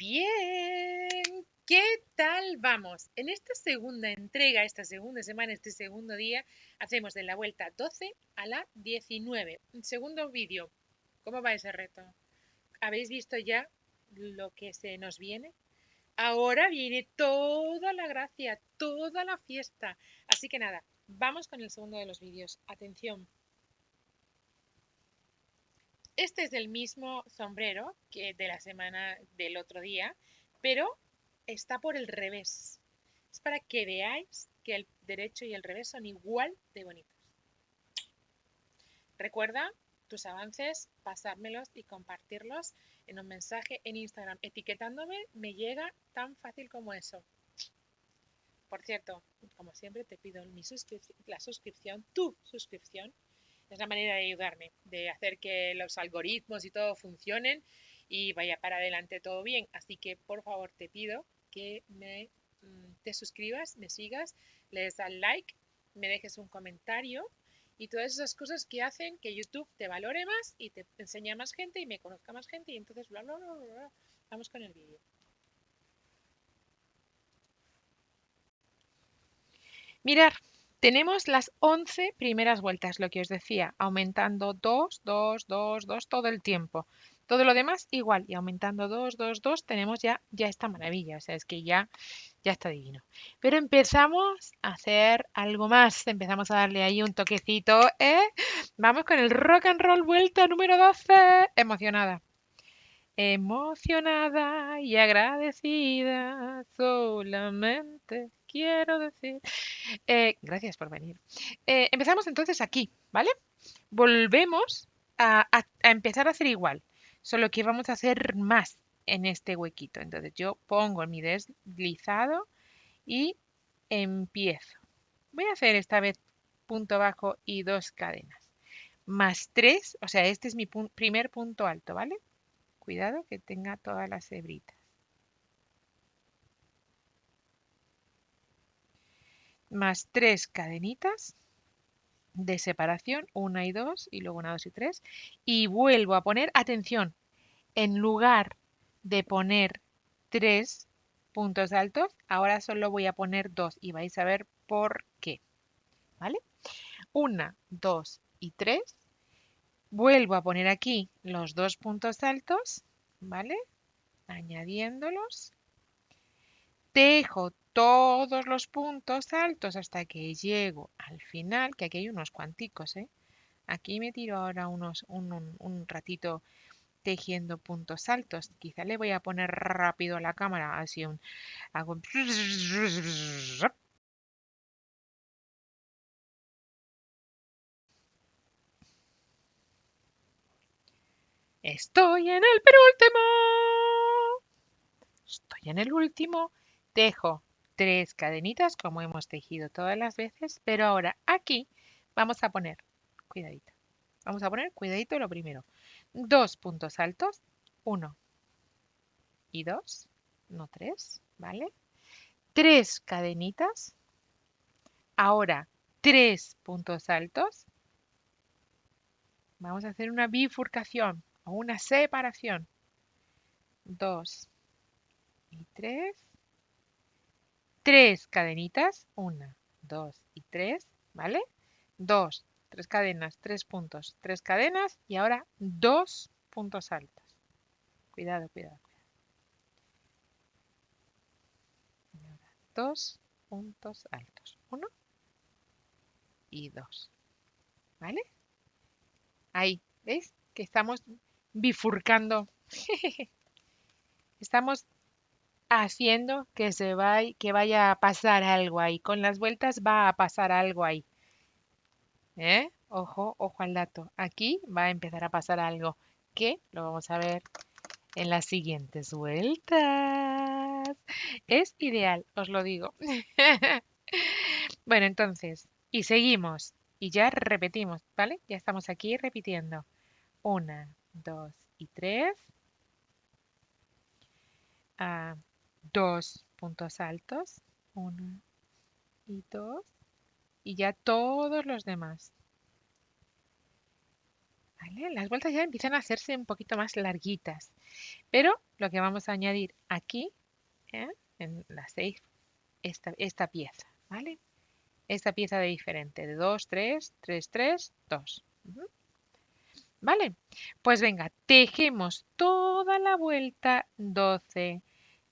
Bien, ¿qué tal vamos? En esta segunda entrega, esta segunda semana, este segundo día, hacemos de la vuelta 12 a la 19. Un segundo vídeo. ¿Cómo va ese reto? ¿Habéis visto ya lo que se nos viene? Ahora viene toda la gracia, toda la fiesta. Así que nada, vamos con el segundo de los vídeos. Atención. Este es el mismo sombrero que de la semana del otro día, pero está por el revés. Es para que veáis que el derecho y el revés son igual de bonitos. Recuerda tus avances, pasármelos y compartirlos en un mensaje en Instagram. Etiquetándome me llega tan fácil como eso. Por cierto, como siempre te pido la suscripción, tu suscripción. Es la manera de ayudarme, de hacer que los algoritmos y todo funcionen y vaya para adelante todo bien. Así que por favor te pido que te suscribas, me sigas, le des al like, me dejes un comentario y todas esas cosas que hacen que YouTube te valore más y te enseñe a más gente y me conozca más gente y entonces bla, bla, bla, bla, bla. Vamos con el vídeo. Mirar, tenemos las 11 primeras vueltas, lo que os decía, aumentando 2, 2, 2, 2 todo el tiempo. Todo lo demás igual, y aumentando 2, 2, 2 tenemos ya esta maravilla, o sea, es que ya está divino. Pero empezamos a hacer algo más, empezamos a darle ahí un toquecito, ¿eh? Vamos con el rock and roll vuelta número 12, emocionada. Emocionada y agradecida, solamente quiero decir. Gracias por venir. Empezamos entonces aquí, ¿vale? Volvemos a empezar a hacer igual, solo que vamos a hacer más en este huequito. Entonces yo pongo mi deslizado y empiezo. Voy a hacer esta vez punto bajo y 2 cadenas. Más 3, o sea, este es mi primer punto alto, ¿vale? Cuidado que tenga todas las hebritas. Más 3 cadenitas de separación, 1 y 2, y luego una, 2 y 3. Y vuelvo a poner, atención, en lugar de poner 3 puntos altos, ahora solo voy a poner 2 y vais a ver por qué. ¿Vale? 1, 2 y 3. Vuelvo a poner aquí los 2 puntos altos, ¿vale? Añadiéndolos. Tejo todos los puntos altos hasta que llego al final, que aquí hay unos cuanticos, ¿eh? Aquí me tiro ahora un ratito tejiendo puntos altos. Quizá le voy a poner rápido a la cámara, así hago Estoy en el penúltimo. Estoy en el último. Tejo 3 cadenitas como hemos tejido todas las veces, pero ahora aquí vamos a poner, cuidadito, vamos a poner, cuidadito lo primero, 2 puntos altos, 1 y 2, no 3, ¿vale? 3 cadenitas, ahora 3 puntos altos, vamos a hacer una bifurcación o una separación, 2 y 3, 3 cadenitas, 1, 2 y 3, ¿vale? 2, 3 cadenas, 3 puntos, 3 cadenas y ahora 2 puntos altos. Cuidado, cuidado. 2 puntos altos, 1 y 2, ¿vale? Ahí, ¿veis? Que estamos bifurcando. Estamos haciendo que vaya a pasar algo ahí. Con las vueltas va a pasar algo ahí. ¿Eh? Ojo, ojo al dato. Aquí va a empezar a pasar algo que lo vamos a ver en las siguientes vueltas. Es ideal, os lo digo. Bueno, entonces, y seguimos. Y ya repetimos, ¿vale? Ya estamos aquí repitiendo. 1, 2 y 3. 2 puntos altos. 1 y 2. Y ya todos los demás. ¿Vale? Las vueltas ya empiezan a hacerse un poquito más larguitas, pero lo que vamos a añadir aquí, ¿eh? En la 6, esta pieza, ¿vale? Esta pieza de diferente, de 2, 3, 3, 3, 2. ¿Vale? Pues venga, tejemos toda la vuelta 12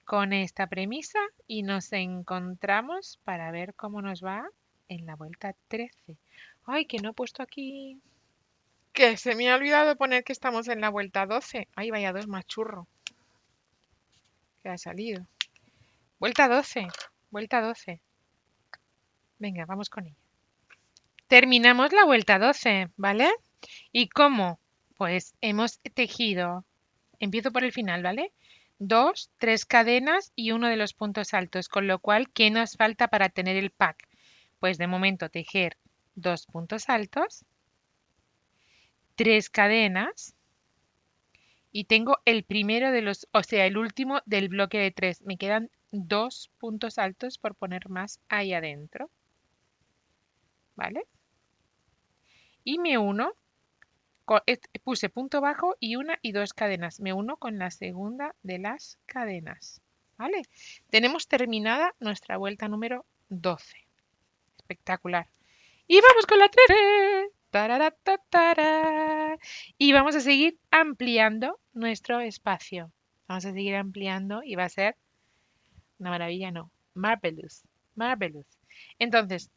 con esta premisa y nos encontramos para ver cómo nos va en la vuelta 13. Ay, que no he puesto aquí. Que se me ha olvidado poner que estamos en la vuelta 12. Ay, vaya dos machurro que ha salido. Vuelta 12. Vuelta 12. Venga, vamos con ella. Terminamos la vuelta 12, ¿vale? ¿Y cómo? Pues hemos tejido. Empiezo por el final, ¿vale? 2, 3 cadenas y uno de los puntos altos, con lo cual, ¿qué nos falta para tener el pack? Pues de momento tejer 2 puntos altos, 3 cadenas y tengo el primero de los, o sea, el último del bloque de 3. Me quedan 2 puntos altos por poner más ahí adentro, ¿vale? Y me uno, puse punto bajo y una y 2 cadenas. Me uno con la segunda de las cadenas, ¿vale? Tenemos terminada nuestra vuelta número 12. Espectacular. Y vamos con la 13. Tararatatara. Y vamos a seguir ampliando nuestro espacio. Vamos a seguir ampliando y va a ser una maravilla, no. Marvelous. Marvelous. Entonces,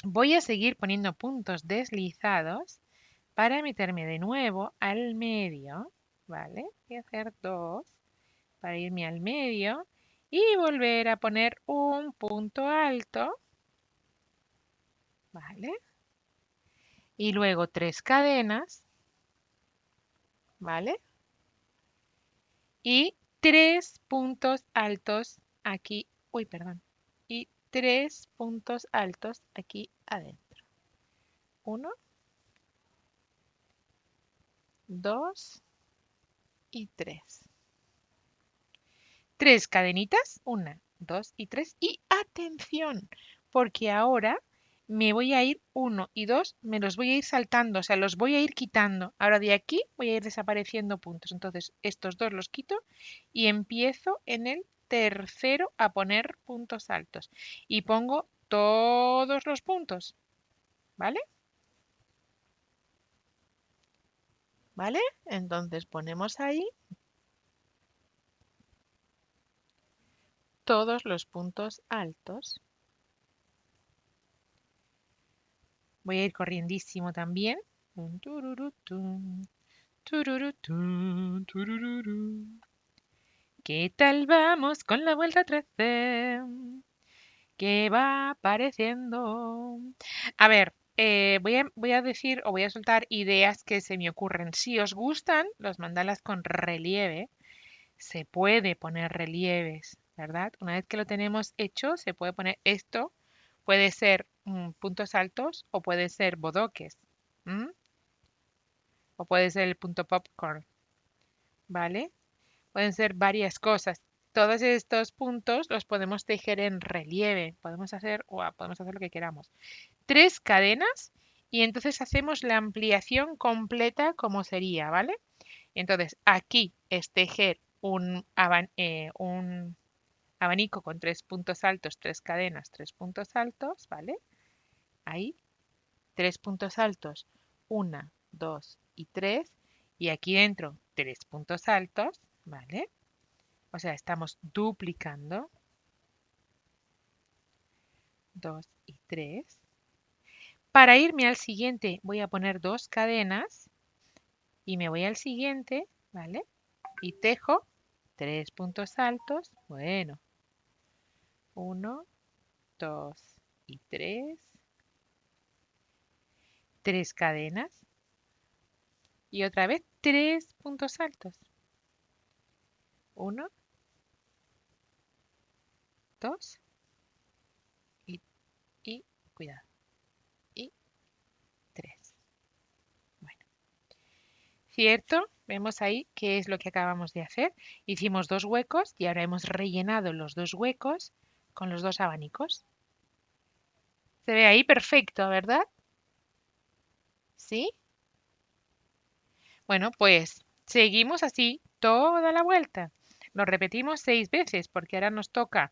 voy a seguir poniendo puntos deslizados para meterme de nuevo al medio. ¿Vale? Voy a hacer 2 para irme al medio y volver a poner un punto alto. ¿Vale? Y luego 3 cadenas, ¿vale? Y 3 puntos altos aquí, uy, perdón, y 3 puntos altos aquí adentro. 1, 2 y 3. 3 cadenitas, 1, 2 y 3. Y atención, porque ahora me voy a ir 1 y 2, me los voy a ir saltando, o sea, los voy a ir quitando. Ahora de aquí voy a ir desapareciendo puntos. Entonces, estos dos los quito y empiezo en el tercero a poner puntos altos. Y pongo todos los puntos, ¿vale? ¿Vale? Entonces ponemos ahí todos los puntos altos. Voy a ir corriendísimo también. ¿Qué tal vamos con la vuelta 13? ¿Qué va apareciendo? A ver, voy a decir o voy a soltar ideas que se me ocurren. Si os gustan los mandalas con relieve, se puede poner relieves, ¿verdad? Una vez que lo tenemos hecho, se puede poner esto. Puede ser puntos altos o puede ser bodoques. ¿M? O puede ser el punto popcorn, ¿vale? Pueden ser varias cosas. Todos estos puntos los podemos tejer en relieve. Podemos hacer lo que queramos. 3 cadenas y entonces hacemos la ampliación completa como sería, ¿vale? Entonces aquí es tejer un abanico con 3 puntos altos, 3 cadenas, 3 puntos altos, ¿vale? Ahí, 3 puntos altos, 1, 2 y 3. Y aquí dentro, 3 puntos altos, ¿vale? O sea, estamos duplicando 2 y 3. Para irme al siguiente voy a poner 2 cadenas y me voy al siguiente, ¿vale? Y tejo 3 puntos altos. Bueno, 1, 2 y 3. 3 cadenas y otra vez 3 puntos altos. 1, 2 y cuidado. Y 3. Bueno, ¿cierto? Vemos ahí qué es lo que acabamos de hacer. Hicimos 2 huecos y ahora hemos rellenado los 2 huecos con los 2 abanicos. Se ve ahí perfecto, ¿verdad? ¿Sí? Bueno, pues seguimos así toda la vuelta. Lo repetimos 6 veces porque ahora nos toca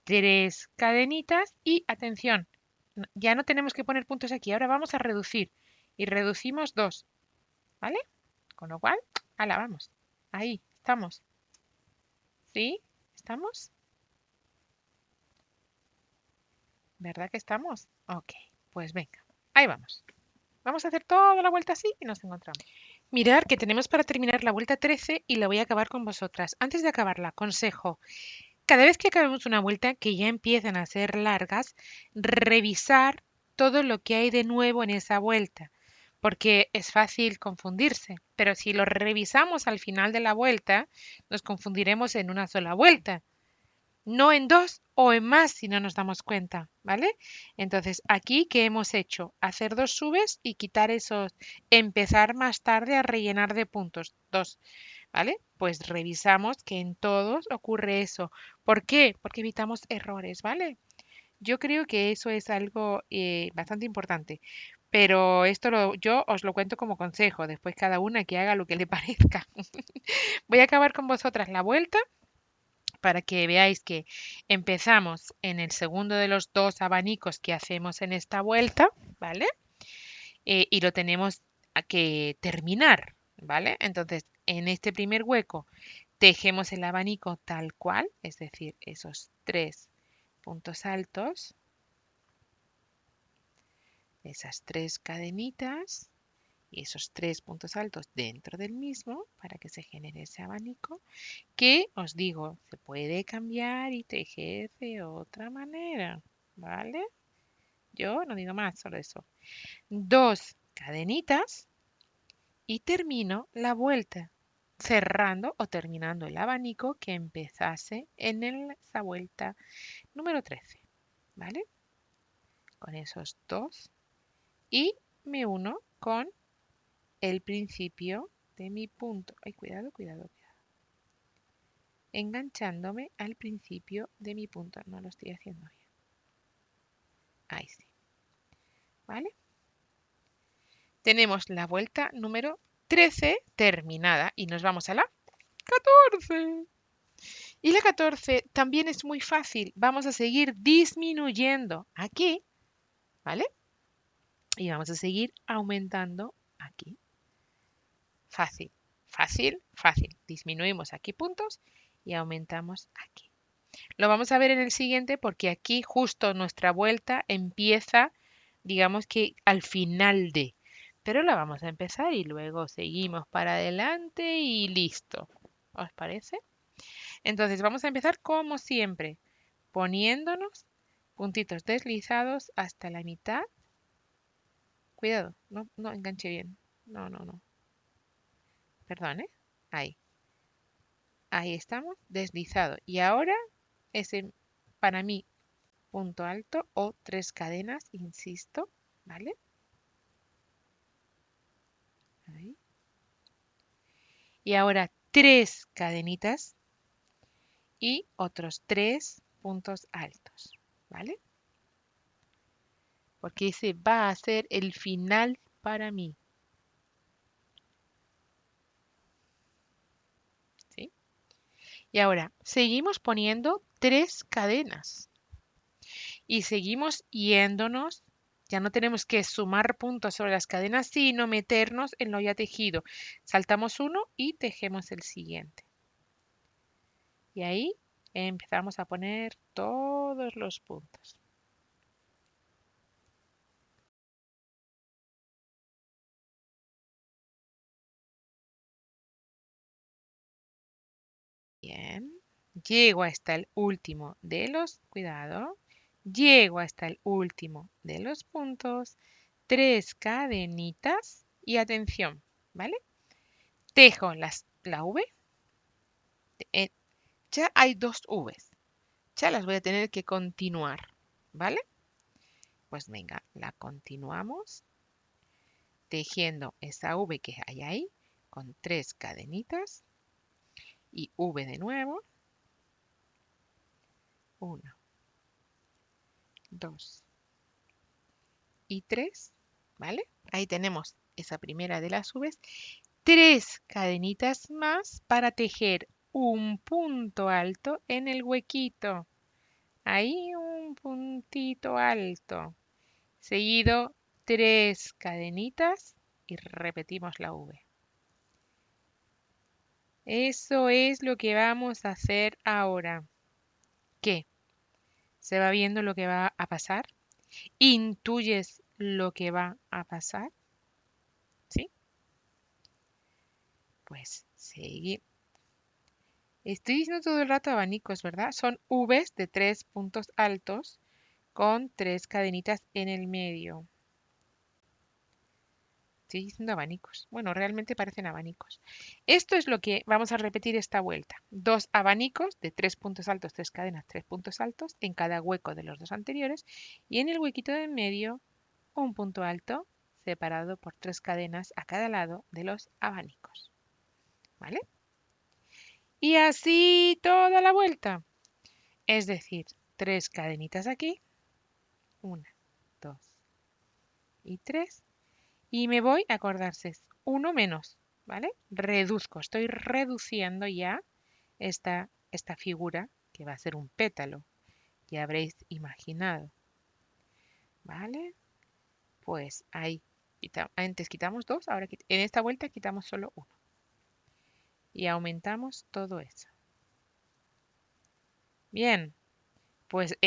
3 cadenitas y atención, ya no tenemos que poner puntos aquí, ahora vamos a reducir y reducimos 2, ¿vale? Con lo cual, ala, vamos. Ahí, estamos. ¿Sí? ¿Estamos? ¿Verdad que estamos? Ok, pues venga, ahí vamos. Vamos a hacer toda la vuelta así y nos encontramos. Mirad que tenemos para terminar la vuelta 13 y la voy a acabar con vosotras. Antes de acabarla, consejo. Cada vez que acabemos una vuelta, que ya empiezan a ser largas, revisar todo lo que hay de nuevo en esa vuelta, porque es fácil confundirse, pero si lo revisamos al final de la vuelta, nos confundiremos en una sola vuelta, no en dos o en más si no nos damos cuenta, ¿vale? Entonces, aquí, ¿qué hemos hecho? Hacer 2 subes y quitar esos, empezar más tarde a rellenar de puntos, 2. ¿Vale? Pues revisamos que en todos ocurre eso. ¿Por qué? Porque evitamos errores, ¿vale? Yo creo que eso es algo bastante importante. Pero yo os lo cuento como consejo. Después cada una que haga lo que le parezca. Voy a acabar con vosotras la vuelta para que veáis que empezamos en el segundo de los 2 abanicos que hacemos en esta vuelta, ¿vale? Y lo tenemos que terminar, ¿vale? Entonces, en este primer hueco tejemos el abanico tal cual, es decir, esos 3 puntos altos, esas 3 cadenitas y esos 3 puntos altos dentro del mismo para que se genere ese abanico, que os digo, se puede cambiar y tejer de otra manera, ¿vale? Yo no digo más, solo eso. 2 cadenitas y termino la vuelta cerrando o terminando el abanico que empezase en esa vuelta número 13, ¿vale? Con esos 2 y me uno con el principio de mi punto. Ay, cuidado, cuidado, cuidado. Enganchándome al principio de mi punto. No lo estoy haciendo bien. Ahí sí, ¿vale? Tenemos la vuelta número 13 terminada y nos vamos a la 14. Y la 14 también es muy fácil. Vamos a seguir disminuyendo aquí, ¿vale? Y vamos a seguir aumentando aquí. Fácil, fácil, fácil. Disminuimos aquí puntos y aumentamos aquí. Lo vamos a ver en el siguiente porque aquí justo nuestra vuelta empieza, digamos que al final de. Pero la vamos a empezar y luego seguimos para adelante y listo. ¿Os parece? Entonces vamos a empezar como siempre, poniéndonos puntitos deslizados hasta la mitad. Cuidado, no, no enganché bien. No, no, no. Perdón, ¿eh? Ahí. Ahí estamos, deslizado. Y ahora ese, para mí, punto alto o 3 cadenas, insisto, ¿vale? Ahí. Y ahora 3 cadenitas y otros 3 puntos altos, ¿vale? Porque ese va a ser el final para mí, ¿sí? Y ahora seguimos poniendo 3 cadenas y seguimos yéndonos. Ya no tenemos que sumar puntos sobre las cadenas, sino meternos en lo ya tejido. Saltamos uno y tejemos el siguiente. Y ahí empezamos a poner todos los puntos. Bien. Llego hasta el último de los, cuidado, llego hasta el último de los puntos, 3 cadenitas y atención, ¿vale? Tejo la V, eh, ya hay 2 Vs, ya las voy a tener que continuar, ¿vale? Pues venga, la continuamos tejiendo esa V que hay ahí con 3 cadenitas y V de nuevo, 1, 2 y 3, ¿vale? Ahí tenemos esa primera de las Vs 3 cadenitas más para tejer un punto alto en el huequito. Ahí un puntito alto. Seguido 3 cadenitas y repetimos la V. Eso es lo que vamos a hacer ahora. ¿Qué? ¿Se va viendo lo que va a pasar? ¿Intuyes lo que va a pasar? ¿Sí? Pues seguimos. Estoy diciendo todo el rato abanicos, ¿verdad? Son Vs de 3 puntos altos con 3 cadenitas en el medio. Estoy diciendo abanicos. Bueno, realmente parecen abanicos. Esto es lo que vamos a repetir esta vuelta. 2 abanicos de 3 puntos altos, 3 cadenas, 3 puntos altos en cada hueco de los dos anteriores. Y en el huequito de en medio, un punto alto separado por 3 cadenas a cada lado de los abanicos. ¿Vale? Y así toda la vuelta. Es decir, 3 cadenitas aquí. 1, 2 y 3. Y me voy a acordarse, es 1 menos, ¿vale? Reduzco, estoy reduciendo ya esta figura que va a ser un pétalo. Ya habréis imaginado, ¿vale? Pues ahí, antes quitamos 2, ahora en esta vuelta quitamos solo 1. Y aumentamos todo eso. Bien, pues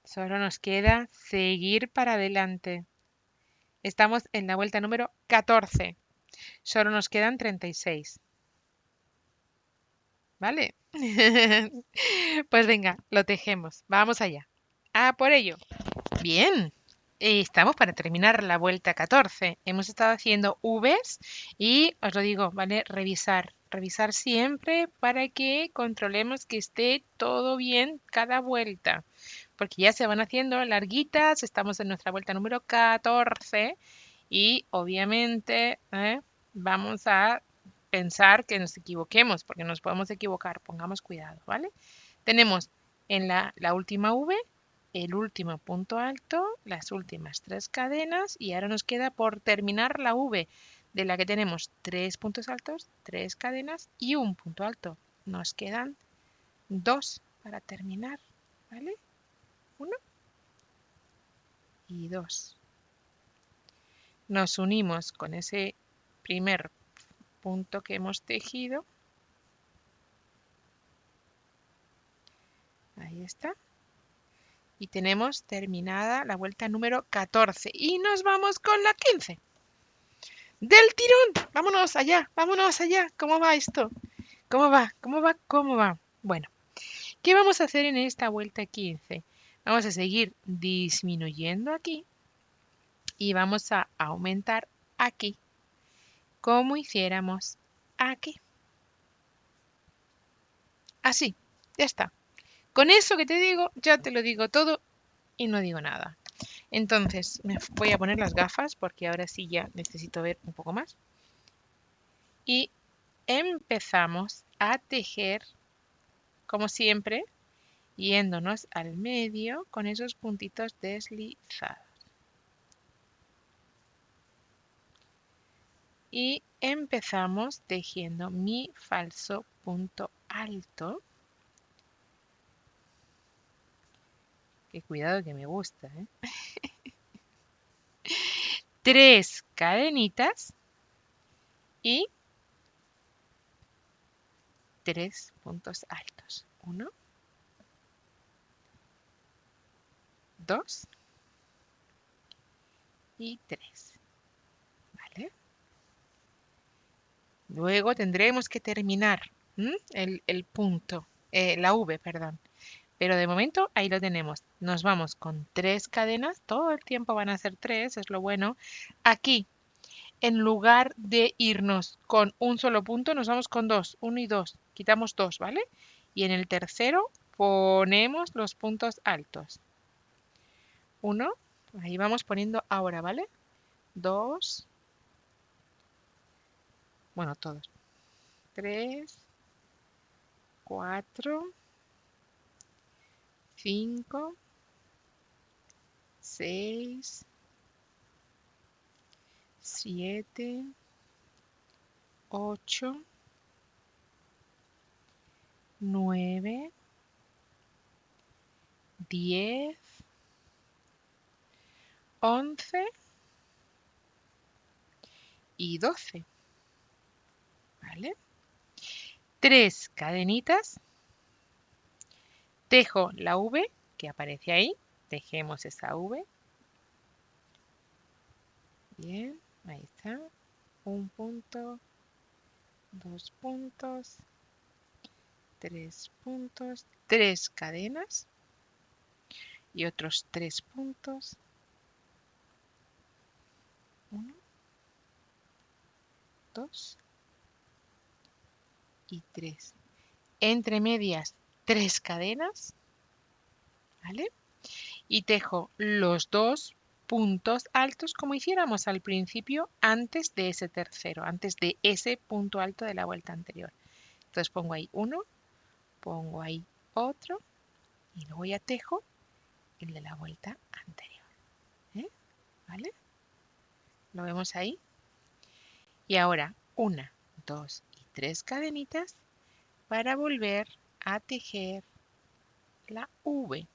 solo nos queda seguir para adelante. Estamos en la vuelta número 14. Solo nos quedan 36. ¿Vale? Pues venga, lo tejemos. Vamos allá. A por ello. Bien. Estamos para terminar la vuelta 14. Hemos estado haciendo Vs y os lo digo, ¿vale? Revisar. Revisar siempre para que controlemos que esté todo bien cada vuelta. Porque ya se van haciendo larguitas. Estamos en nuestra vuelta número 14 y obviamente vamos a pensar que nos equivoquemos, porque nos podemos equivocar, pongamos cuidado, ¿vale? Tenemos en la última V el último punto alto, las últimas 3 cadenas y ahora nos queda por terminar la V de la que tenemos 3 puntos altos, 3 cadenas y un punto alto. Nos quedan 2 para terminar, ¿vale? 1 y 2. Nos unimos con ese primer punto que hemos tejido. Ahí está. Y tenemos terminada la vuelta número 14. Y nos vamos con la 15. ¡Del tirón! ¡Vámonos allá! ¡Vámonos allá! ¿Cómo va esto? ¿Cómo va? ¿Cómo va? ¿Cómo va? Bueno, ¿qué vamos a hacer en esta vuelta 15? Vamos a seguir disminuyendo aquí y vamos a aumentar aquí, como hiciéramos aquí. Así, ya está. Con eso que te digo, ya te lo digo todo y no digo nada. Entonces, me voy a poner las gafas porque ahora sí ya necesito ver un poco más. Y empezamos a tejer, como siempre, yéndonos al medio con esos puntitos deslizados. Y empezamos tejiendo mi falso punto alto. Que cuidado que me gusta, ¿eh? 3 cadenitas y 3 puntos altos. 1, 2 y 3. ¿Vale? Luego tendremos que terminar el punto, la V, perdón. Pero de momento ahí lo tenemos. Nos vamos con 3 cadenas. Todo el tiempo van a ser 3, es lo bueno. Aquí, en lugar de irnos con un solo punto, nos vamos con 2. 1 y 2. Quitamos 2, ¿vale? Y en el tercero ponemos los puntos altos. 1. Ahí vamos poniendo ahora, ¿vale? 2. Bueno, todos. 3, 4, 5, 6, 7, 8, 9, 10, 11 y 12, ¿vale? 3 cadenitas, tejo la V que aparece ahí, tejemos esa V, bien, ahí está, un punto, 2 puntos, 3 puntos, 3 cadenas y otros 3 puntos, 1, 2 y 3. Entre medias 3 cadenas, ¿vale? Y tejo los 2 puntos altos como hiciéramos al principio antes de ese tercero, antes de ese punto alto de la vuelta anterior. Entonces pongo ahí uno, pongo ahí otro y luego ya tejo el de la vuelta anterior. ¿Vale? Lo vemos ahí. Y ahora 1, 2 y 3 cadenitas para volver a tejer la V.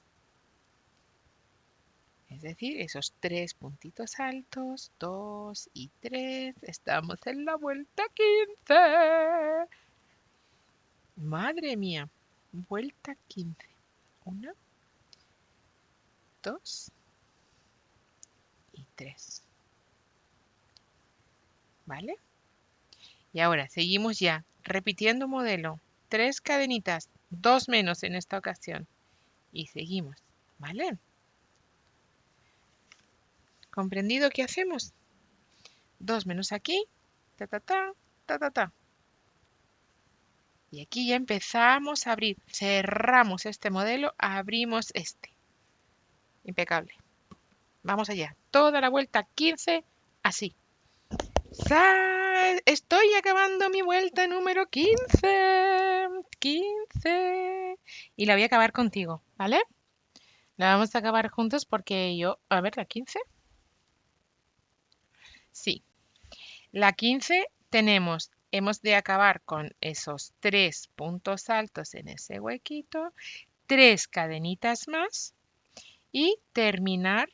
Es decir, esos 3 puntitos altos, 2 y 3, estamos en la vuelta 15. Madre mía, vuelta 15. 1, 2 y 3. ¿Vale? Y ahora seguimos ya repitiendo modelo. 3 cadenitas, 2 menos en esta ocasión. Y seguimos, ¿vale? ¿Comprendido qué hacemos? 2 menos aquí, ta, ta, ta, ta, ta, ta. Y aquí ya empezamos a abrir. Cerramos este modelo, abrimos este. Impecable. Vamos allá. Toda la vuelta 15, así. ¡Sal! Estoy acabando mi vuelta número 15. 15. Y la voy a acabar contigo, ¿vale? La vamos a acabar juntos porque yo... A ver, ¿la 15? Sí. La 15 tenemos... Hemos de acabar con esos 3 puntos altos en ese huequito, 3 cadenitas más y terminar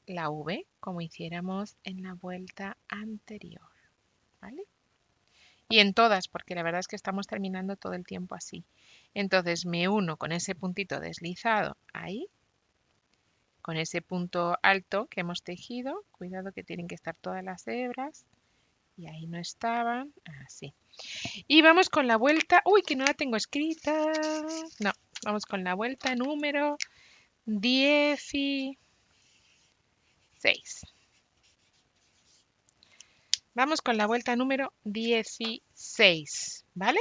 la V como hiciéramos en la vuelta anterior, ¿vale? Y en todas, porque la verdad es que estamos terminando todo el tiempo así. Entonces me uno con ese puntito deslizado ahí, con ese punto alto que hemos tejido. Cuidado que tienen que estar todas las hebras. Y ahí no estaban, así. Y vamos con la vuelta, uy, que no la tengo escrita. No, vamos con la vuelta número 16. Vamos con la vuelta número 16, ¿vale?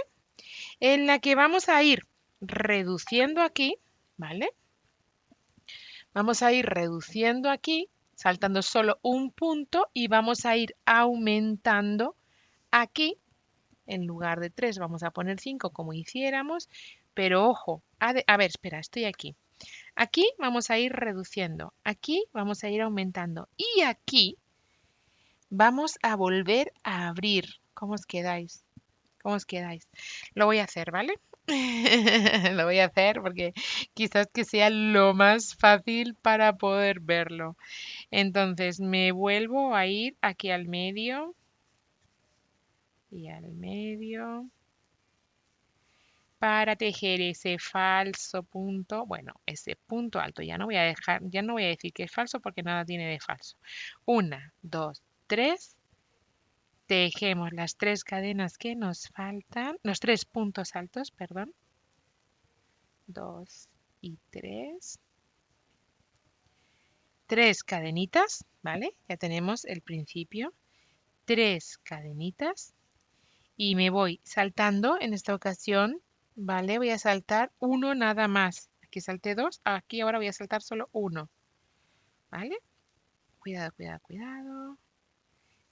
En la que vamos a ir reduciendo aquí, ¿vale? Vamos a ir reduciendo aquí, saltando solo un punto y vamos a ir aumentando aquí. En lugar de 3 vamos a poner 5 como hiciéramos, pero ojo, a ver, espera, estoy aquí. Aquí vamos a ir reduciendo, aquí vamos a ir aumentando y aquí vamos a volver a abrir. ¿Cómo os quedáis? ¿Cómo os quedáis? Lo voy a hacer, ¿vale? Lo voy a hacer porque quizás que sea lo más fácil para poder verlo. Entonces me vuelvo a ir aquí al medio y al medio para tejer ese falso punto, bueno, ese punto alto. Ya no voy a dejar, ya no voy a decir que es falso porque nada tiene de falso. 1, 2, 3. Tejemos las 3 cadenas que nos faltan, los 3 puntos altos, perdón. 2 y 3. 3 cadenitas, ¿vale? Ya tenemos el principio. 3 cadenitas y me voy saltando en esta ocasión, ¿vale? Voy a saltar uno nada más. Aquí salté 2, aquí ahora voy a saltar solo 1, ¿vale? Cuidado, cuidado, cuidado.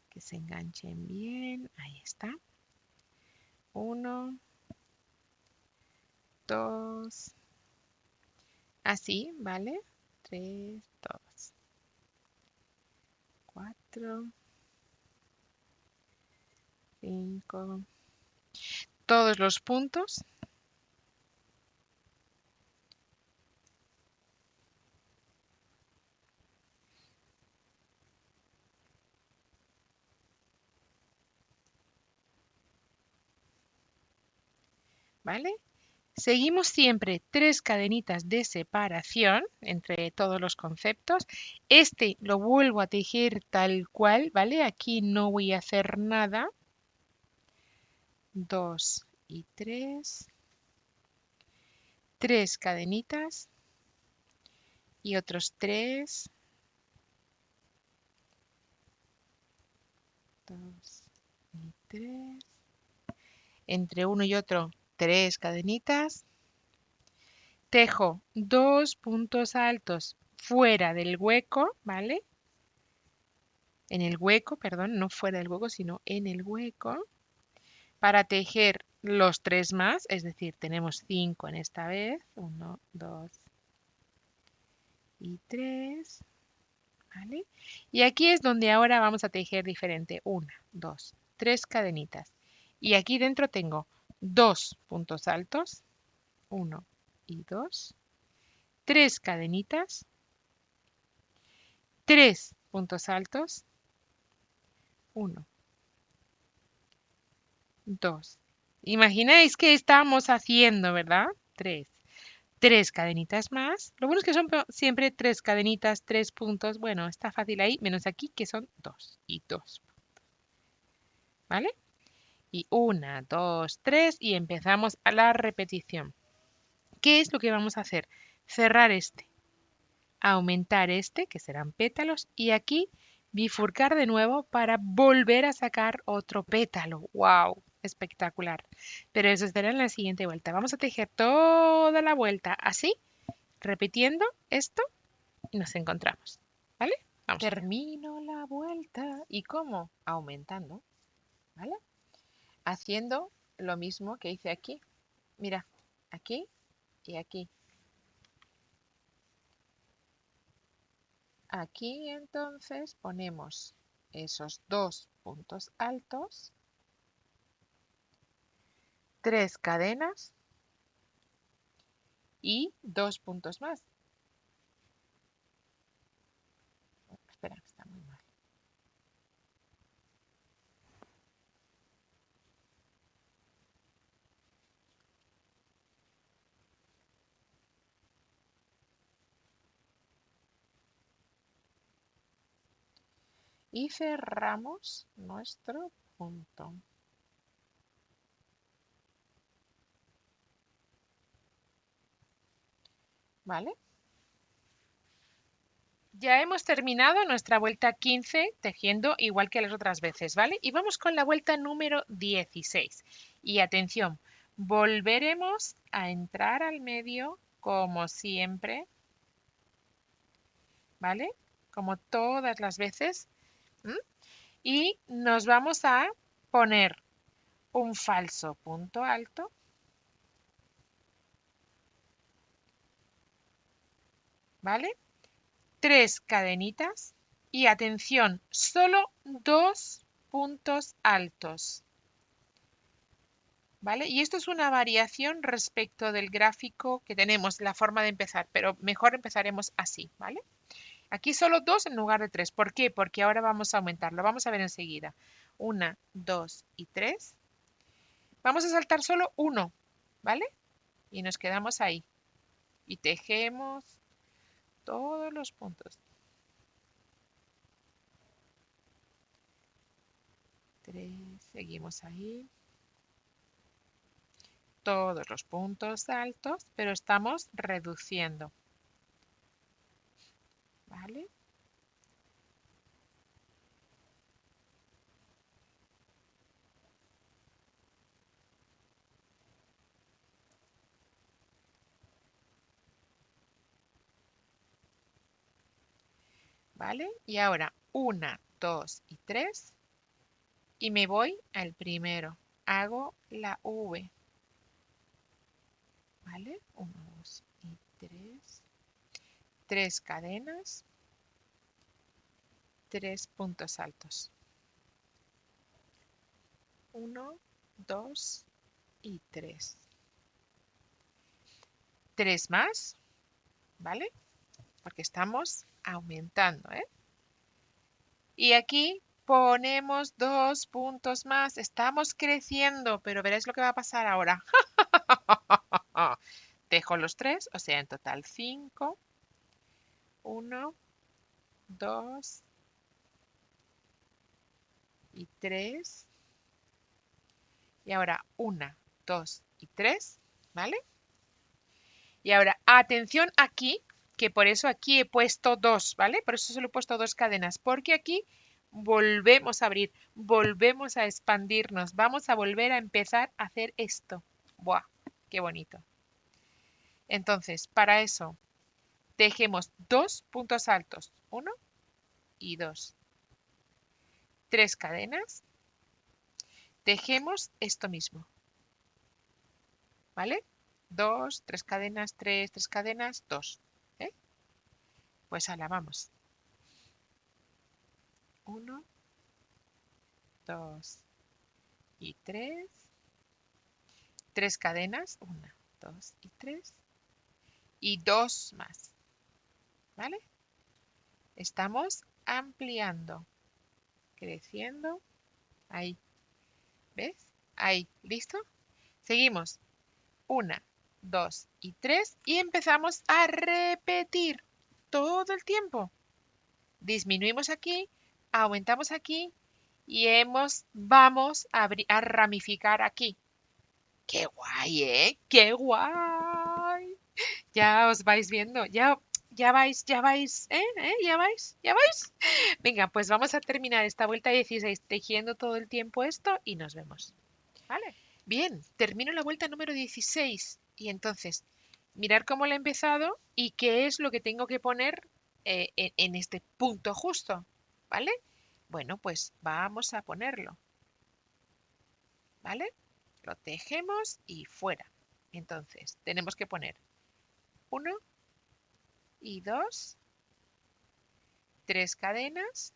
Que se enganchen bien. Ahí está. 1, 2. Así, ¿vale? 3, 2, 4, 5, todos los puntos. ¿Vale? Seguimos siempre 3 cadenitas de separación entre todos los conceptos. Este lo vuelvo a tejer tal cual, ¿vale? Aquí no voy a hacer nada. 2 y 3. 3 cadenitas y otros 3. 2 y 3. Entre uno y otro 3 cadenitas. Tejo 2 puntos altos fuera del hueco, ¿vale? En el hueco, perdón, no fuera del hueco, sino en el hueco, para tejer los 3 más, es decir, tenemos 5 en esta vez, 1, 2 y 3, ¿vale? Y aquí es donde ahora vamos a tejer diferente, 1, 2, 3 cadenitas. Y aquí dentro tengo 2 puntos altos, 1 y 2, 3 cadenitas, 3 puntos altos, 1, 2. Imagináis que estamos haciendo, ¿verdad? 3. 3 cadenitas más. Lo bueno es que son siempre 3 cadenitas, 3 puntos. Bueno, está fácil ahí, menos aquí que son 2 y 2. ¿Vale? Y 1, 2, 3 y empezamos a la repetición. ¿Qué es lo que vamos a hacer? Cerrar este, aumentar este, que serán pétalos, y aquí bifurcar de nuevo para volver a sacar otro pétalo. ¡Wow! Espectacular. Pero eso será en la siguiente vuelta. Vamos a tejer toda la vuelta así, repitiendo esto y nos encontramos. ¿Vale? Vamos. Termino la vuelta. ¿Y cómo? Aumentando. ¿Vale? Haciendo lo mismo que hice aquí. Mira, aquí y aquí. Aquí entonces ponemos esos 2 puntos altos, 3 cadenas y 2 puntos más. Espera, está muy mal. Y cerramos nuestro punto. ¿Vale? Ya hemos terminado nuestra vuelta 15 tejiendo igual que las otras veces, ¿vale? Y vamos con la vuelta número 16. Y atención, volveremos a entrar al medio como siempre, ¿vale? Como todas las veces. Y nos vamos a poner un falso punto alto, ¿vale? 3 cadenitas y atención, solo 2 puntos altos, ¿vale? Y esto es una variación respecto del gráfico que tenemos, la forma de empezar, pero mejor empezaremos así, ¿vale? Aquí solo 2 en lugar de 3. ¿Por qué? Porque ahora vamos a aumentarlo. Vamos a ver enseguida. 1, 2 y 3. Vamos a saltar solo 1, ¿vale? Y nos quedamos ahí. Y tejemos todos los puntos. 3, seguimos ahí. Todos los puntos altos, pero estamos reduciendo. ¿Vale? ¿Vale? Y ahora 1, 2 y 3. Y me voy al primero. Hago la V. ¿Vale? 1, 2 y 3. 3 cadenas. 3 puntos altos. 1, 2 y 3. 3 más, ¿vale? Porque estamos aumentando, ¿eh? Y aquí ponemos 2 puntos más. Estamos creciendo, pero veréis lo que va a pasar ahora. Dejo los 3, o sea, en total 5. 1, 2 y 3. Y ahora 1, 2 y 3, ¿vale? Y ahora, atención aquí, que por eso aquí he puesto 2, ¿vale? Por eso solo he puesto 2 cadenas, porque aquí volvemos a abrir, volvemos a expandirnos, vamos a volver a empezar a hacer esto. ¡Buah! ¡Qué bonito! Entonces, para eso, dejemos 2 puntos altos, 1 y 2. 3 cadenas, dejemos esto mismo, ¿vale? 2, 3 cadenas, 3, 3 cadenas, 2. ¿Eh? Pues ahora vamos. 1, 2 y 3. 3 cadenas, 1, 2 y 3. Y 2 más, ¿vale? Estamos ampliando, creciendo. Ahí, ¿ves? Ahí, ¿listo? Seguimos. 1, 2 y 3 y empezamos a repetir todo el tiempo. Disminuimos aquí, aumentamos aquí y vamos a ramificar aquí. ¡Qué guay, eh! ¡Qué guay! Ya os vais viendo, ya vais, ya vais. Venga, pues vamos a terminar esta vuelta 16 tejiendo todo el tiempo esto y nos vemos. ¿Vale? Bien, termino la vuelta número 16 y entonces mirar cómo la he empezado y qué es lo que tengo que poner en este punto justo, ¿vale? Bueno, pues vamos a ponerlo, ¿vale? Lo tejemos y fuera. Entonces, tenemos que poner 1 y 2, 3 cadenas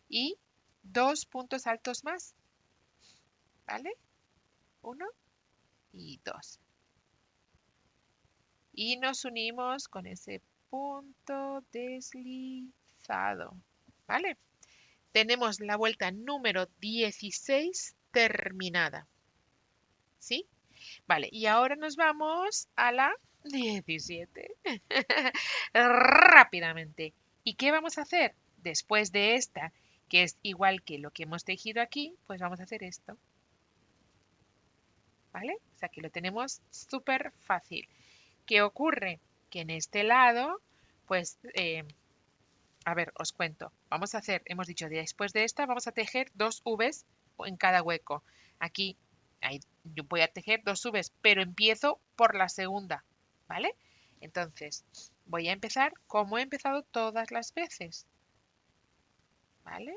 y 2 puntos altos más, ¿vale? 1 y 2. Y nos unimos con ese punto deslizado, ¿vale? Tenemos la vuelta número 16 terminada, ¿sí? Vale, y ahora nos vamos a la 17. Rápidamente. ¿Y qué vamos a hacer? Después de esta, que es igual que lo que hemos tejido aquí, pues vamos a hacer esto. ¿Vale? O sea, que lo tenemos súper fácil. ¿Qué ocurre? Que en este lado, pues, a ver, os cuento. Vamos a hacer, hemos dicho, después de esta, vamos a tejer 2 Vs en cada hueco. Aquí, ahí, yo voy a tejer 2 Vs, pero empiezo por la segunda, ¿vale? Entonces, voy a empezar como he empezado todas las veces, ¿vale?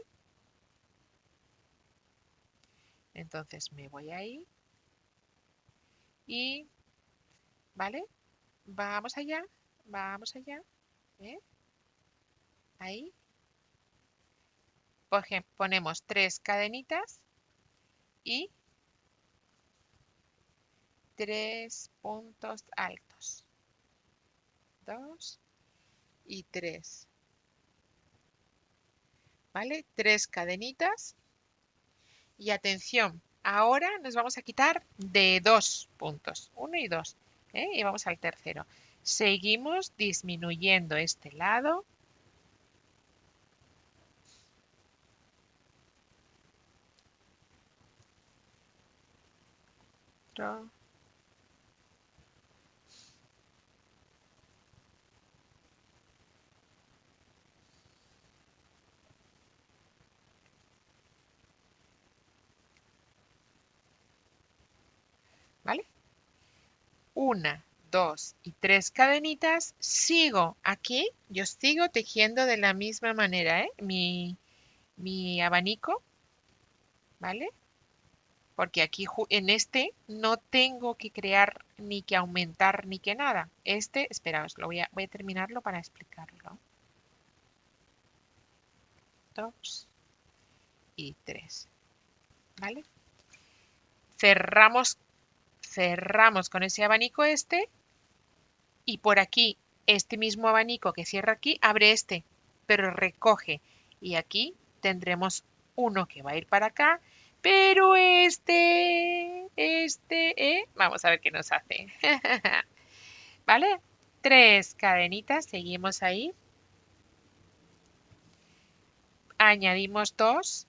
Entonces, me voy ahí y, ¿vale? Vamos allá, ¿eh? Ahí. Por ejemplo, ponemos 3 cadenitas y 3 puntos altos. 2 y 3. ¿Vale? 3 cadenitas. Y atención, ahora nos vamos a quitar de 2 puntos. 1 y 2. Y vamos al tercero. Seguimos disminuyendo este lado. Otro. ¿Vale? 1, 2 y 3 cadenitas. Sigo aquí. Yo sigo tejiendo de la misma manera, mi abanico. ¿Vale? Porque aquí en este no tengo que crear ni que aumentar ni que nada. Este, esperaos, voy a terminarlo para explicarlo. 2 y 3. ¿vale? Cerramos con ese abanico este y por aquí, este mismo abanico que cierra aquí, abre este, pero recoge. Y aquí tendremos uno que va a ir para acá, pero vamos a ver qué nos hace. ¿Vale? 3 cadenitas, seguimos ahí. Añadimos 2.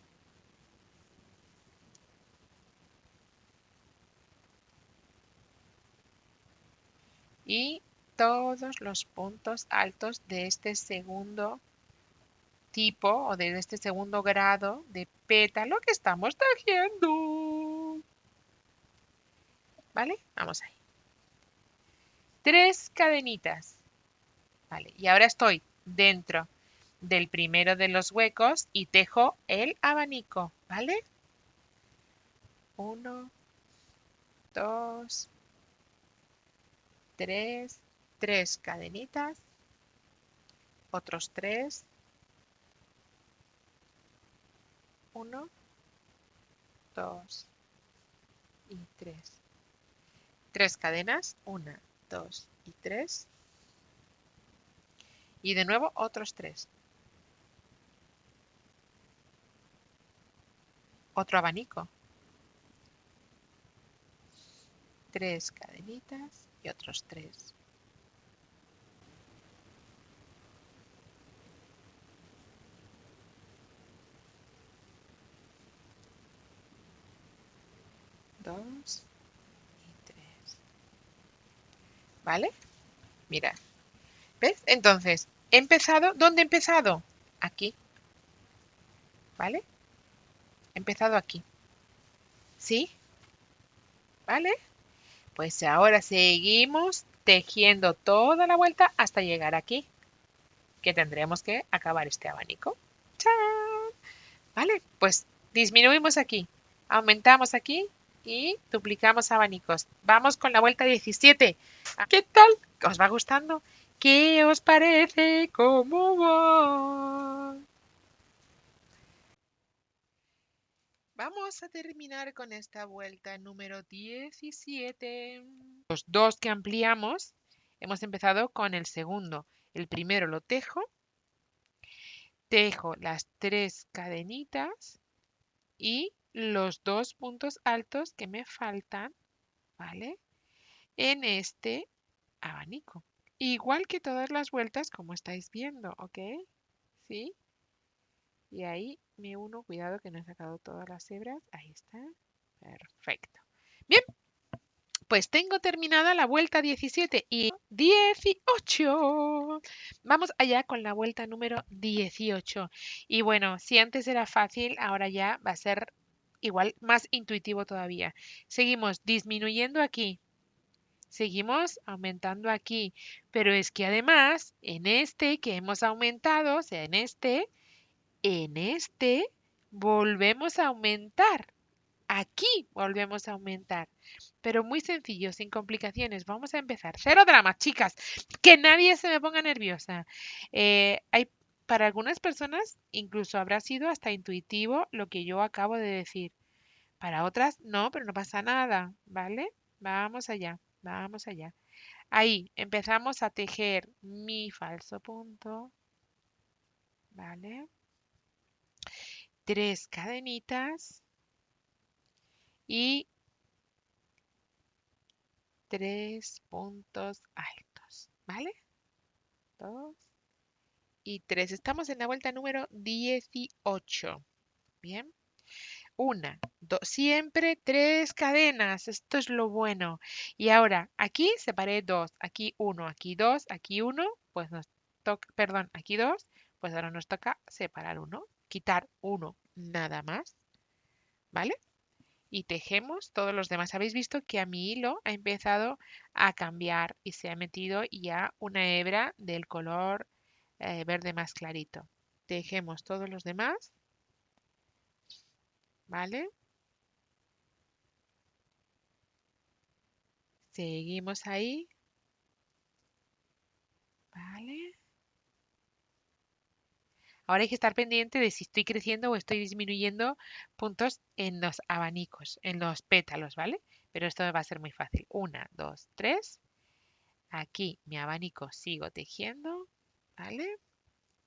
Y todos los puntos altos de este segundo tipo o de este segundo grado de pétalo que estamos tejiendo. ¿Vale? Vamos ahí. 3 cadenitas. ¿Vale? Y ahora estoy dentro del primero de los huecos y tejo el abanico. ¿Vale? 1, 2, 3, 3 cadenitas. Otros 3. 1, 2 y 3. 3 cadenas, 1, 2 y 3. Y de nuevo otros 3. Otro abanico. 3 cadenitas y otros 3. Dos y 3. ¿Vale? Mira. ¿Ves? Entonces, he empezado. ¿Dónde he empezado? Aquí. ¿Vale? He empezado aquí. ¿Sí? ¿Vale? Pues ahora seguimos tejiendo toda la vuelta hasta llegar aquí, que tendremos que acabar este abanico. ¡Chao! ¿Vale? Pues disminuimos aquí, aumentamos aquí y duplicamos abanicos. Vamos con la vuelta 17. ¿Qué tal? ¿Os va gustando? ¿Qué os parece? ¿Cómo va? Vamos a terminar con esta vuelta número 17. Los dos que ampliamos, hemos empezado con el segundo. El primero lo tejo las 3 cadenitas y los 2 puntos altos que me faltan, ¿vale? En este abanico. Igual que todas las vueltas, como estáis viendo, ¿ok? ¿Sí? Y ahí me uno, cuidado que no he sacado todas las hebras. Ahí está. Perfecto. Bien, pues tengo terminada la vuelta 17 y 18. Vamos allá con la vuelta número 18. Y bueno, si antes era fácil, ahora ya va a ser igual más intuitivo todavía. Seguimos disminuyendo aquí. Seguimos aumentando aquí. Pero es que además, en este que hemos aumentado, o sea, en este volvemos a aumentar. Aquí volvemos a aumentar. Pero muy sencillo, sin complicaciones. Vamos a empezar. Cero dramas, chicas. Que nadie se me ponga nerviosa. Para algunas personas incluso habrá sido hasta intuitivo lo que yo acabo de decir. Para otras no, pero no pasa nada, ¿vale? Vamos allá, vamos allá. Ahí empezamos a tejer mi falso punto, ¿vale? 3 cadenitas y 3 puntos altos, ¿vale? 2 y 3. Estamos en la vuelta número 18. Bien. Una, dos, siempre 3 cadenas. Esto es lo bueno. Y ahora, aquí separé 2, aquí 1, aquí 2, aquí 1, pues nos toca, perdón, aquí 2, pues ahora nos toca separar 1, quitar 1, nada más, ¿vale? Y tejemos todos los demás. Habéis visto que a mi hilo ha empezado a cambiar y se ha metido ya una hebra del color verde más clarito. Tejemos todos los demás, ¿vale? Seguimos ahí, ¿vale? Ahora hay que estar pendiente de si estoy creciendo o estoy disminuyendo puntos en los abanicos, en los pétalos, ¿vale? Pero esto va a ser muy fácil. 1, 2, 3. Aquí mi abanico sigo tejiendo, ¿vale?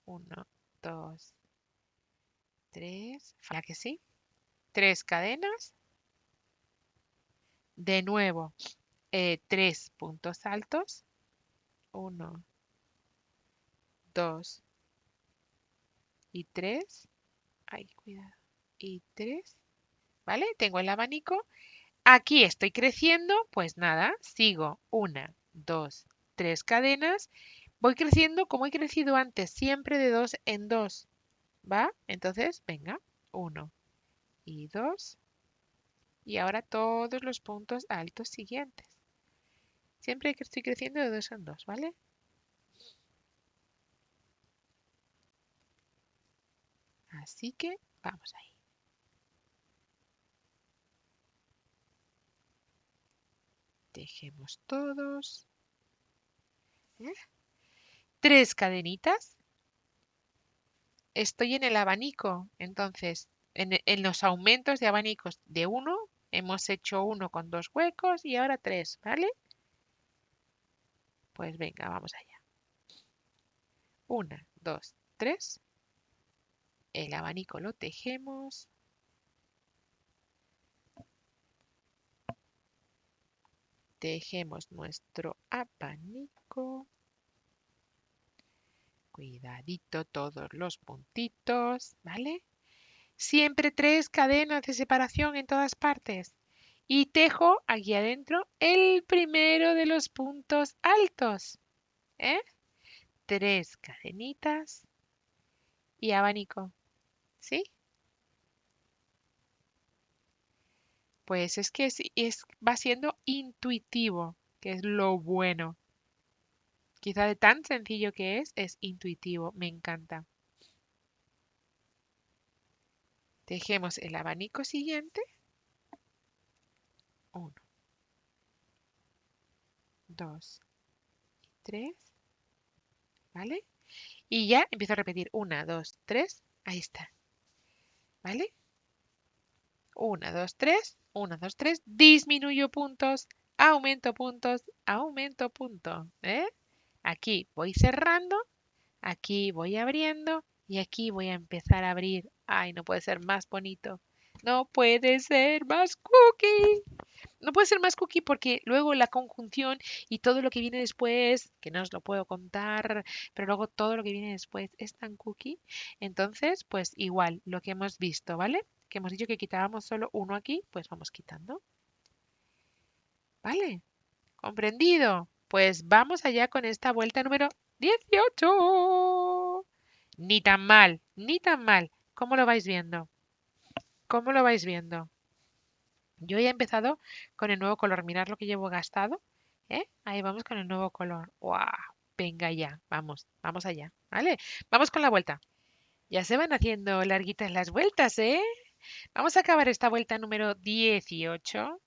1, 2, 3. ¿Falla que sí? 3 cadenas. De nuevo, 3 puntos altos. 1, 2 y 3. Ay, cuidado. Y 3. ¿Vale? Tengo el abanico. Aquí estoy creciendo, pues nada, sigo 1, 2, 3 cadenas. Voy creciendo como he crecido antes, siempre de 2 en 2. ¿Va? Entonces, venga, 1 y 2. Y ahora todos los puntos altos siguientes. Siempre que estoy creciendo de 2 en 2, ¿vale? Así que vamos ahí. Tejemos todos. 3 cadenitas. Estoy en el abanico, entonces en los aumentos de abanicos de 1 hemos hecho 1 con 2 huecos y ahora 3, ¿vale? Pues venga, vamos allá. 1, 2, 3. El abanico lo tejemos. Tejemos nuestro abanico. Cuidadito todos los puntitos, ¿vale? Siempre 3 cadenas de separación en todas partes. Y tejo aquí adentro el primero de los puntos altos, ¿eh? 3 cadenitas y abanico, ¿sí? Pues es que va siendo intuitivo, que es lo bueno. Quizá de tan sencillo que es intuitivo, me encanta. Tejemos el abanico siguiente. 1, 2 y 3, ¿vale? Y ya empiezo a repetir 1, 2, 3, ahí está, ¿vale? 1, 2, 3, 1, 2, 3, disminuyo puntos, aumento punto, ¿eh? Aquí voy cerrando, aquí voy abriendo y aquí voy a empezar a abrir. Ay, no puede ser más bonito. No puede ser más cookie. No puede ser más cookie porque luego la conjunción y todo lo que viene después, que no os lo puedo contar, pero luego todo lo que viene después es tan cookie. Entonces, pues igual, lo que hemos visto, ¿vale? Que hemos dicho que quitábamos solo uno aquí, pues vamos quitando. ¿Vale? ¿Comprendido? Pues vamos allá con esta vuelta número 18. Ni tan mal, ni tan mal. ¿Cómo lo vais viendo? ¿Cómo lo vais viendo? Yo ya he empezado con el nuevo color. Mirad lo que llevo gastado. ¿Eh? Ahí vamos con el nuevo color. ¡Wow! Venga ya, vamos, vamos allá. ¿Vale? Vamos con la vuelta. Ya se van haciendo larguitas las vueltas, ¿eh? Vamos a acabar esta vuelta número 18.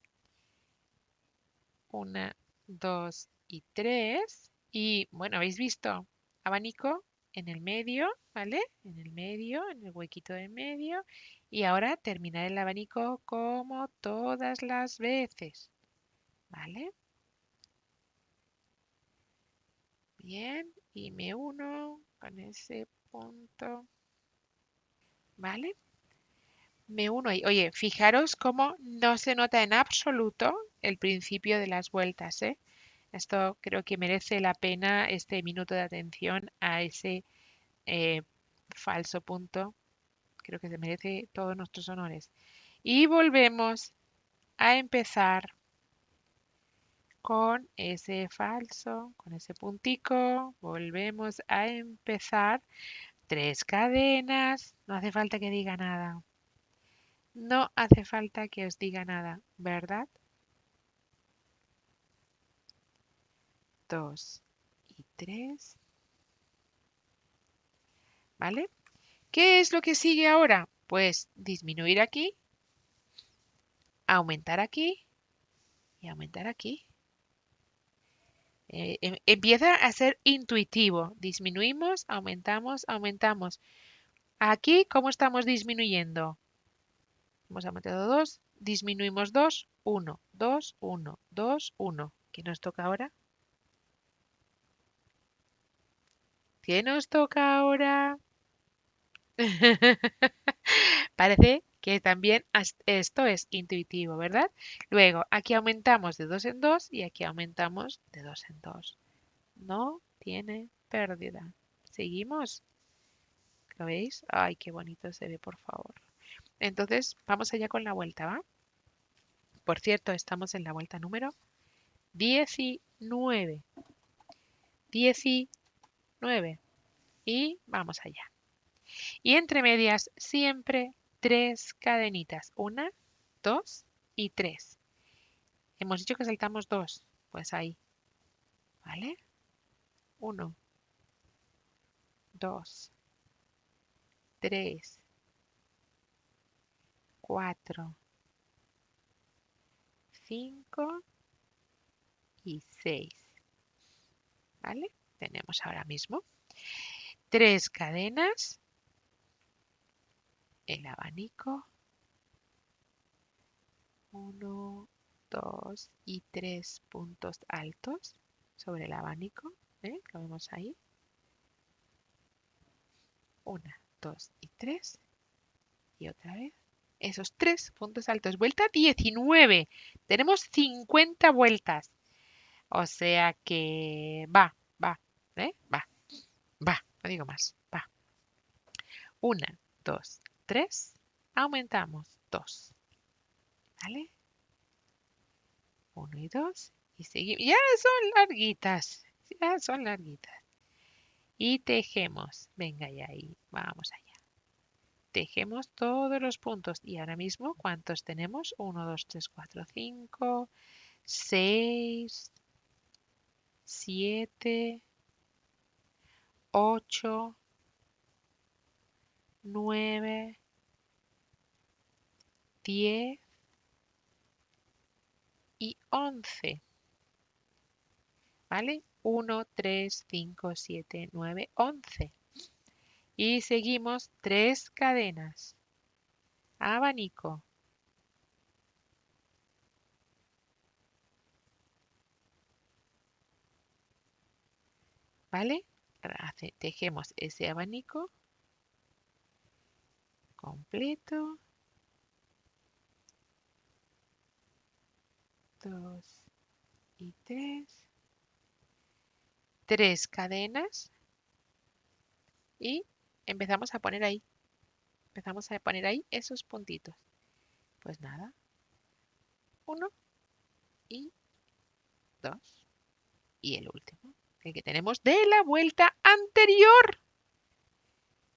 1, 2 y 3. Y bueno, habéis visto abanico en el medio, ¿vale? En el medio, en el huequito de medio. Y ahora terminar el abanico como todas las veces, ¿vale? Bien, y me uno con ese punto, ¿vale? Me uno ahí. Oye, fijaros cómo no se nota en absoluto el principio de las vueltas, ¿eh? Esto creo que merece la pena este minuto de atención a ese eh, falso punto. Creo que se merece todos nuestros honores. Y volvemos a empezar con ese falso, con ese puntico. Volvemos a empezar. 3 cadenas. No hace falta que diga nada. No hace falta que os diga nada, ¿verdad? 2 y 3. ¿Vale? ¿Qué es lo que sigue ahora? Pues disminuir aquí, aumentar aquí y aumentar aquí. Empieza a ser intuitivo. Disminuimos, aumentamos, aumentamos. Aquí, ¿cómo estamos disminuyendo? Hemos aumentado 2, disminuimos 2, 1, 2, 1, 2, 1. ¿Qué nos toca ahora? ¿Qué nos toca ahora? Parece que también esto es intuitivo, ¿verdad? Luego, aquí aumentamos de 2 en 2 y aquí aumentamos de 2 en 2. No tiene pérdida. ¿Seguimos? ¿Lo veis? Ay, qué bonito se ve, por favor. Entonces, vamos allá con la vuelta, ¿va? Por cierto, estamos en la vuelta número 19. 19. Y vamos allá. Y entre medias siempre 3 cadenitas. 1, 2 y 3. Hemos dicho que saltamos 2. Pues ahí. ¿Vale? 1, 2, 3, 4, 5 y 6. ¿Vale? Tenemos ahora mismo 3 cadenas, el abanico, 1, 2 y 3 puntos altos sobre el abanico. Lo vemos ahí. 1, 2 y 3. Y otra vez. Esos 3 puntos altos. Vuelta 19. Tenemos 50 vueltas. O sea que va, va. No digo más. Va. 1, 2, 3. Aumentamos 2. ¿Vale? 1 y 2. Y seguimos. Ya son larguitas. Ya son larguitas. Y tejemos. Venga, ya ahí. Vamos allá. Tejemos todos los puntos. Y ahora mismo, ¿cuántos tenemos? 1, 2, 3, 4, 5, 6, 7, 8, 9, 10 y 11. ¿Vale? 1, 3, 5, 7, 9, 11. Y seguimos 3 cadenas. Abanico. ¿Vale? Tejemos ese abanico completo. 2 y 3. 3 cadenas. Y empezamos a poner ahí. Empezamos a poner ahí esos puntitos. Pues nada. 1 y 2. Y el último, el que tenemos de la vuelta anterior.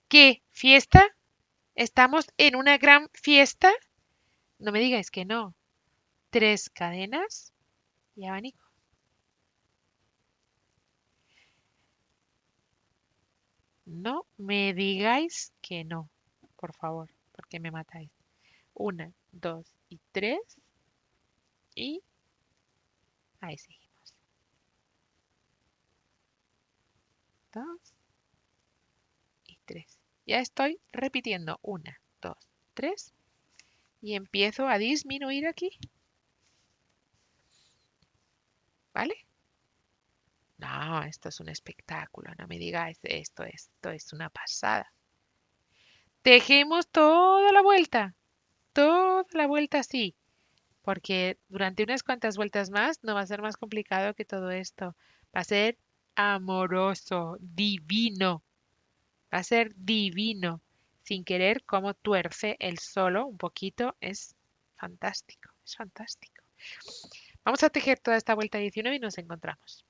¿Qué? ¿Fiesta? ¿Estamos en una gran fiesta? No me digáis que no. 3 cadenas y abanico. No me digáis que no, por favor, porque me matáis. 1, 2 y 3. Y ahí seguimos. 2 y 3. Ya estoy repitiendo. 1, 2, 3. Y empiezo a disminuir aquí. ¿Vale? No, esto es un espectáculo, no me digáis esto es una pasada. Tejemos toda la vuelta así, porque durante unas cuantas vueltas más no va a ser más complicado que todo esto. Va a ser amoroso, divino, va a ser divino. Sin querer, cómo tuerce el solo un poquito, es fantástico, es fantástico. Vamos a tejer toda esta vuelta 19 y nos encontramos.